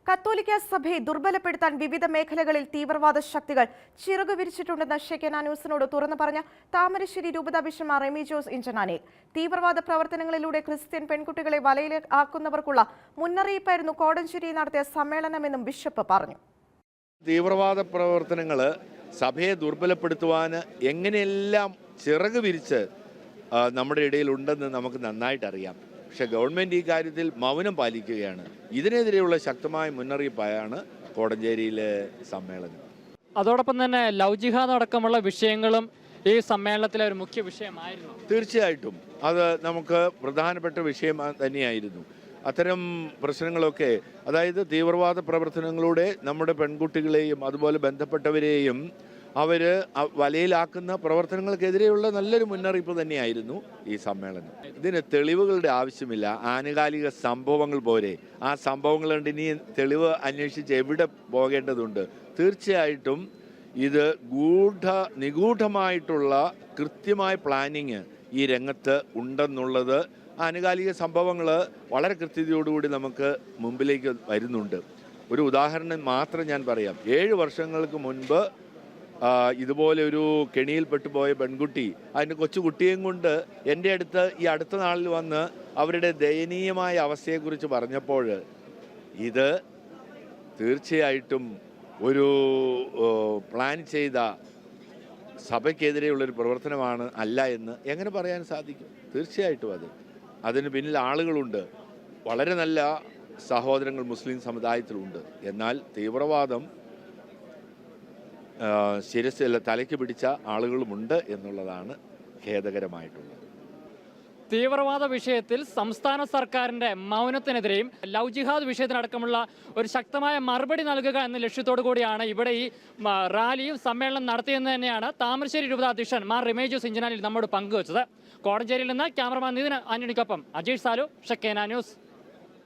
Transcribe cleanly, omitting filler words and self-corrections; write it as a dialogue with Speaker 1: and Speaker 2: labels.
Speaker 1: കത്തോലിക്ക സഭയെ ദുർബലപ്പെടുത്താൻ വിവിധ മേഖലകളിൽ തീവ്രവാദ ശക്തികൾ ചിറകുവിരിച്ചിട്ടുണ്ടെന്ന് ഷെക്കേന ന്യൂസിനോട് തുറന്നു പറഞ്ഞ താമരശ്ശേരി രൂപതാ ബിഷപ്പ് റെമി ജോസ് ഇഞ്ചനാനിൽ തീവ്രവാദ പ്രവർത്തനങ്ങളിലൂടെ ക്രിസ്ത്യൻ പെൺകുട്ടികളെ വലയിലാക്കുന്നവർക്കുള്ള മുന്നറിയിപ്പായിരുന്നു കോടഞ്ചേരിയിൽ നടത്തിയ സമ്മേളനമെന്നും ബിഷപ്പ് പറഞ്ഞു.
Speaker 2: തീവ്രവാദ പ്രവർത്തനങ്ങൾ സഭയെ ദുർബലപ്പെടുത്തുവാൻ എങ്ങനെയെല്ലാം ചിറക് വിരിച്ച് നമ്മുടെ ഇടയിലുണ്ടെന്ന് നമുക്ക് നന്നായിട്ടറിയാം. പക്ഷേ ഗവൺമെൻറ് ഈ കാര്യത്തിൽ മൗനം പാലിക്കുകയാണ്. ഇതിനെതിരെയുള്ള ശക്തമായ മുന്നറിയിപ്പായാണ് കോടഞ്ചേരിയിലെ സമ്മേളനം.
Speaker 3: അതോടൊപ്പം തന്നെ ലവ് ജിഹാദ് അടക്കമുള്ള വിഷയങ്ങളും ഈ സമ്മേളനത്തിലെ ഒരു മുഖ്യ വിഷയമായിരുന്നു.
Speaker 2: തീർച്ചയായിട്ടും അത് നമുക്ക് പ്രധാനപ്പെട്ട വിഷയം തന്നെയായിരുന്നു. അത്തരം പ്രശ്നങ്ങളൊക്കെ, അതായത് തീവ്രവാദ പ്രവർത്തനങ്ങളുടെ നമ്മുടെ പെൺകുട്ടികളെയും അതുപോലെ ബന്ധപ്പെട്ടവരെയും അവർ വലയിലാക്കുന്ന പ്രവർത്തനങ്ങൾക്കെതിരെയുള്ള നല്ലൊരു മുന്നറിയിപ്പ് തന്നെയായിരുന്നു ഈ സമ്മേളനം. ഇതിന് തെളിവുകളുടെ ആവശ്യമില്ല, ആനുകാലിക സംഭവങ്ങൾ പോരെ. ആ സംഭവങ്ങൾ കൊണ്ട് ഇനി തെളിവ് അന്വേഷിച്ച് എവിടെ പോകേണ്ടതുണ്ട്? തീർച്ചയായിട്ടും ഇത് നിഗൂഢമായിട്ടുള്ള കൃത്യമായ പ്ലാനിങ് ഈ രംഗത്ത് ഉണ്ടെന്നുള്ളത് ആനുകാലിക സംഭവങ്ങൾ വളരെ കൃത്യതയോടുകൂടി നമുക്ക് മുമ്പിലേക്ക് വരുന്നുണ്ട്. ഒരു ഉദാഹരണം മാത്രം ഞാൻ പറയാം. 7 വർഷങ്ങൾക്ക് മുൻപ് ഇതുപോലെ ഒരു കെണിയിൽപ്പെട്ടുപോയ പെൺകുട്ടി അതിൻ്റെ കൊച്ചുകുട്ടിയെയും കൊണ്ട് എൻ്റെ അടുത്ത് ഈ അടുത്ത നാളിൽ വന്ന് അവരുടെ ദയനീയമായ അവസ്ഥയെക്കുറിച്ച് പറഞ്ഞപ്പോൾ ഇത് തീർച്ചയായിട്ടും ഒരു പ്ലാൻ ചെയ്ത സഭയ്ക്കെതിരെയുള്ളൊരു പ്രവർത്തനമാണ് അല്ല എന്ന് എങ്ങനെ പറയാൻ സാധിക്കും? തീർച്ചയായിട്ടും അതിന് പിന്നിൽ ആളുകളുണ്ട്. വളരെ നല്ല സഹോദരങ്ങൾ മുസ്ലിം സമുദായത്തിലുണ്ട്. എന്നാൽ തീവ്രവാദം ശിരസിൽ തലയ്ക്ക് പിടിച്ച ആളുകളുമുണ്ട് എന്നുള്ളതാണ് ഖേദകരമായിട്ടുള്ളത്.
Speaker 3: തീവ്രവാദ വിഷയത്തിൽ സംസ്ഥാന സർക്കാരിന്റെ മൗനത്തിനെതിരെയും ലവ് ജിഹാദ് വിഷയത്തിനടക്കമുള്ള ഒരു ശക്തമായ മറുപടി നൽകുക എന്ന ലക്ഷ്യത്തോടു കൂടിയാണ് ഇവിടെ ഈ റാലിയും സമ്മേളനം നടത്തിയെന്ന് തന്നെയാണ് താമരശ്ശേരി രൂപതാ അധ്യക്ഷൻ റെമി ജോസ് ഇഞ്ചനാനിൽ നമ്മോട് പങ്കുവച്ചത്. കോടഞ്ചേരിയിൽ നിന്ന് ക്യാമറമാൻ നിതിൻ ആന്റണിക്കൊപ്പം അജീഷ് സാലു, ഷെക്കേന ന്യൂസ്.